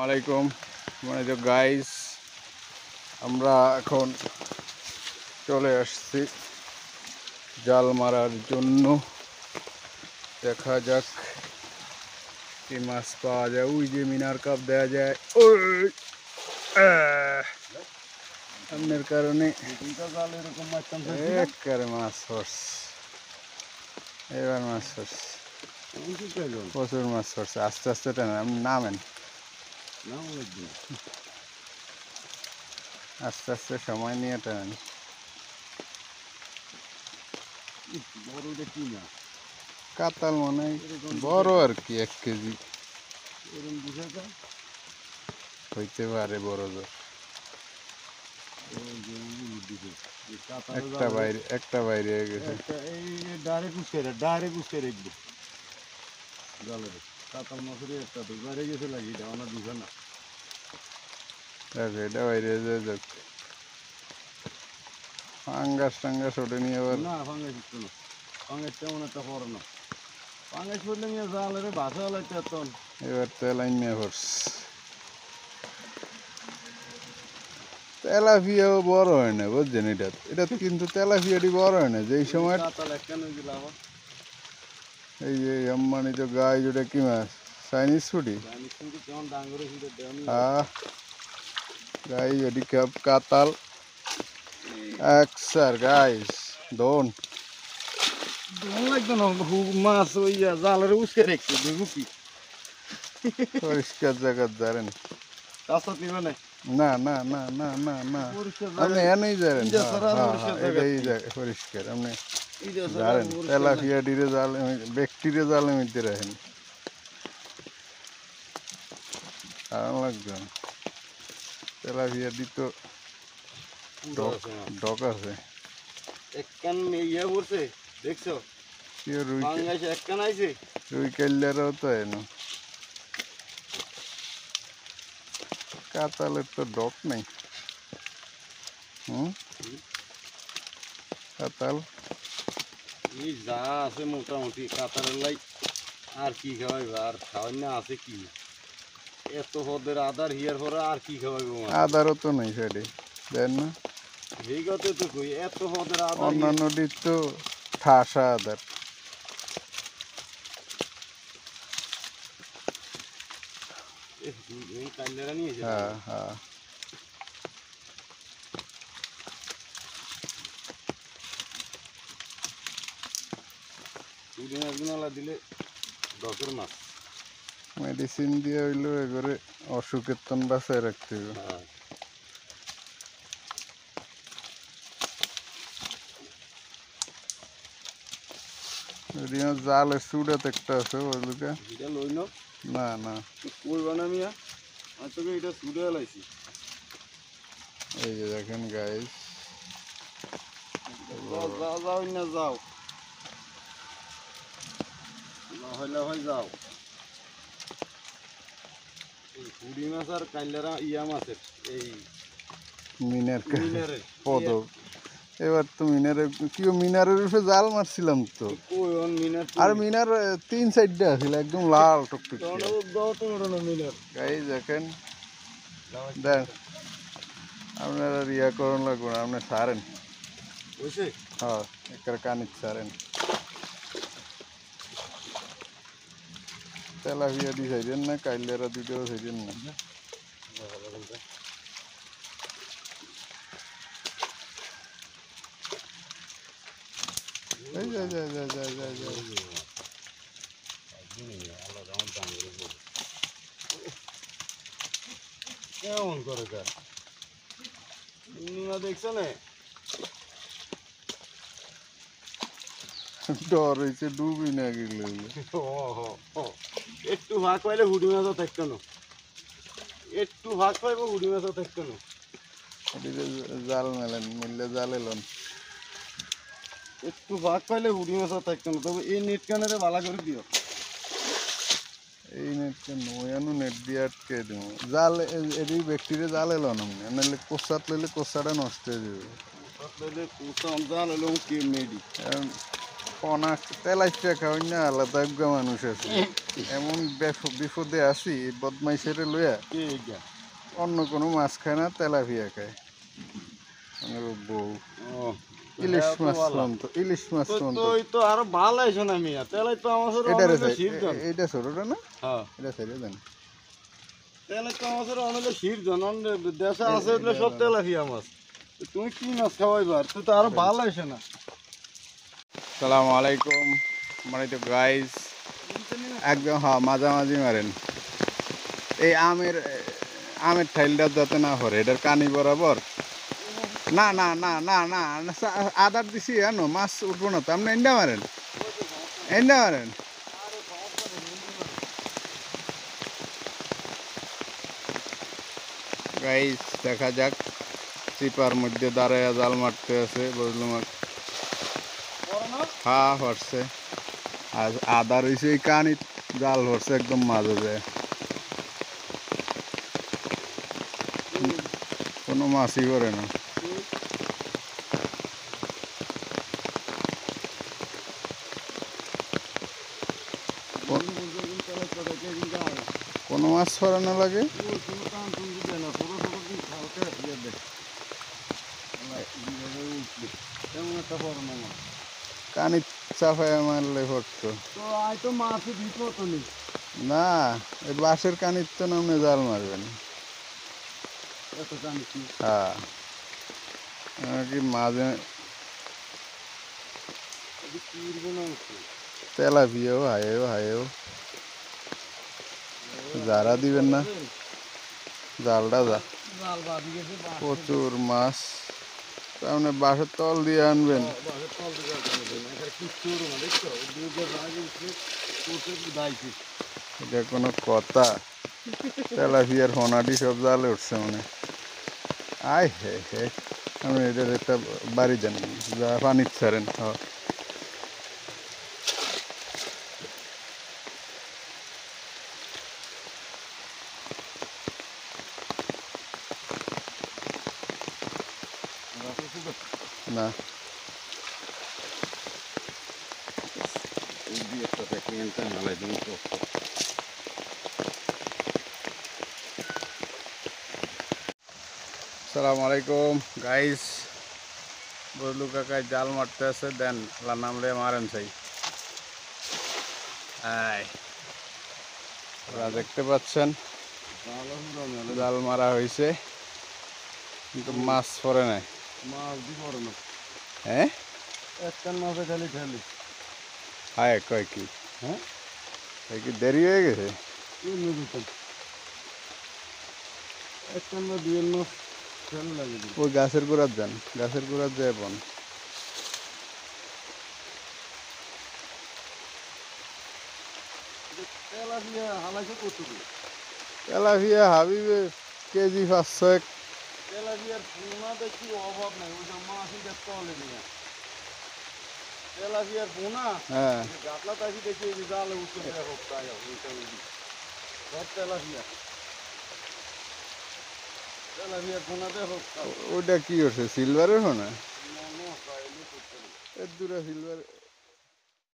আলাইকুম মানে তো গাইস, আমরা এখন চলে আসছি জাল মারার জন্য। দেখা যাক কি মাছ পাওয়া যায়। ওই যে মিনার কাপ দেওয়া যায়, ওই আপনার কারণে একবারে মাছ পড়ছে। এবার মাছ পড়ছে, প্রচুর মাছ পড়ছে। আস্তে আস্তে টানেন, আপনি নামেন, আস্তে আস্তে সময় নিয়ে টানেন। কাতাল মনে হয় বড় আর কি, 1 কেজি হইতে পারে বড় জোর। একটা বাইরে হয়ে গেছে। এটা বাইরে হয়ে যাক। ফাঙ্গাস টাঙ্গাস ওঠে নিয়ে আবার না, ফাঙ্গাস একটু না, ফাঙ্গাস তেমন একটা পড়ে না। ফাঙ্গাস পড়লে নিয়ে জালের ভাষা হলাইতে তখন এবার তেলাইন নিয়ে পড়ছে। তেলাপিয়াও বড় হয় না, বুঝছেন? এটা কিন্তু তেলাপিয়াটি বড় হয় না যেই সময়। এই যে আম্মানিত গাই, যেটা কি মাছ? চাইনিজ ফুটি। গাই যেটি কাতাল এক স্যার গাইস দোন লাগতো না মাছ ওই জালের উসকে রেখছে গুপি পরিষ্কার জায়গা জানেন। কাঁচা দিবে না, না না না না না না, আপনি এনেই জানেন এটাই পরিষ্কার। আপনি জানেন তেলাপিয়া ডিরে জাল, ব্যাকটেরিয়া জালের মধ্যে রাখেন, খারাপ লাগবে। তেলাপিয়া দিত ডক আছে। একখান ইয়ে পড়ছে দেখছো, ফাঙ্গাস একখান আইছে। রুই কাল্লারও তো এনো, কাতালের তো ডক নেই। কাতাল এই যা আছে মোটামুটি কাতারের লাই আর কি খাওয়াইবে, আর খাওয়াই না আছে কি? এত হদের আদার হিয়ার পরে আর কি খাওয়াইবো? আদারও তো নেই সাইডে, দেন না? এই কথা তো কই, এত হদের আদার। অন্যান্য ডির তো ঠাসা আদার। হ্যাঁ হ্যাঁ, দিলে দশের মাছ মেডিসিন দিয়ে হইলো এবারে অসুখের তন বাঁচায় রাখতে হবে। জালের চুড়াতে একটা আছে ওইগুলোকে না না কই বানামিয়া আর তোকে এটা ছুটে লাইছি। এই যে দেখেন গাইস, যাও যাও যাও না যাও না হইলে হয় যাও। এই হুড়ি মাছ আর কাইলেরা ইয়া মাছের এই মিনারের পদ। এবার তো মিনারের উপরে জাল মারছিলাম তো, আর মিনার 3-4টা আছিল একদম লাল টকটক। গাইস দেখেন, দেন আপনারা রিয়া করুন লাগবে না, আপনি সারেন। হ্যাঁ, একটা কানিক সারেন। তেলাপিয়া দি চাইছেন না, কাইলেরা দুটোও চাইছেন না। কেমন করে দেখছো না? ডর হয়েছে ডুবি না গেলে। একটু ভাগ পাইলে হুডি মাছও থাকতো না, একটু ভাগ পাইবো হুডি মাছও থাকতো না। জাল মেলেন, মিললে জাল এলেন। একটু ভাগ পাইলে হুডি মাছও থাকতো না। তবে এই নেট কানেরে ভালো করে দিও। এই নেটকে নয়ানো নেট দিয়ে আটকে দেবো। জাল এদি ব্যাকটেরিয়া জাল এলো না, নাহলে কোসাত লইলে কোসাটা নষ্ট হয়ে যাবে। লইলে কোসা জাল এলো কি মেডি, ফনা তেলাইটা খাওয়াই না আলাদা একটা মানুষ আছে এমন বিপদে আছি বদমাইশের লইয়া অন্য কোনো মাছ খায় না তেলাপিয়া খায় বউ ইলিশ মাছ ইলিশ মাছ তো আরো ভালো আইছো না মিয়া তেলাই তো আমার এটা ছোটটা না হ্যাঁ এটা ছেড়ে দেন তেলাই তো আমার অনেক শিরজন দেশে আছে সব তেলাপিয়া মাছ তুমি কি মাছ খাওয়াইবার তুই তো আরো ভালো আইছো না আসসালামু আলাইকুম মানে তো গাইস একদম হ্যাঁ মাঝামাঝি মারেন এই আমের ঠাইলটা যাতে না হরে এটার কানি বরাবর না না না না না আদার দিছি জানো মাছ উঠবো না তো আপনি এন্ডা মারেন গাইস দেখা যাক চিপার মধ্যে দাঁড়ায় জাল মারতে আছে বুঝলাম হ্যাঁ হরছে আর আদা রয়েছে এই কানি জাল হরছে একদম মাঝে যায় কোনো মাছই করে না কোনো মাছ ছড়ানো লাগে কানি চাপায় মারলে পড়তো না এই বাঁশের কানির তো নামে জাল মারবেন হ্যাঁ কি মাঝে তেলাপিয়াও হায়েও যারা দিবেন না জালটা প্রচুর মাছ তাহলে বাঁশের তল দিয়ে আনবেন এটা কোনো কথা তেলাপিয়ার ফোনাটি সব জালে উঠছে মানে আয় হে আমি এটার একটা বাড়ি দেন যা পানি ছাড়েন না আসসালামু আলাইকুম গাইস বজলু কাকায় জাল মারতে আছে দেন নামলে মারেন চাই ওরা দেখতে পাচ্ছেন জাল মারা হয়েছে কিন্তু মাছ পড়ে নাই হ্যাঁ হায় কয় কি হ্যাঁ কি দেরি হয়ে গেছে ওই গাছের গোড়ার যান গাছের গোড়ার যায় বন তেলাপিয়া হাবিবে কেজি 500 তেলাপিয়ার পোনা দেখি অভাব নাই ওই যে মাছই দেখতে হলে নিয়ে তেলাপিয়ার পোনা হ্যাঁ গাতলা তাই দেখি এই জালে উঠতে দেখো তাই ওইটা সব তেলাপিয়া তেলাপিয়ার পোনা দেখো ওইটা কি হচ্ছে সিলভারের হয় না দূরে সিলভার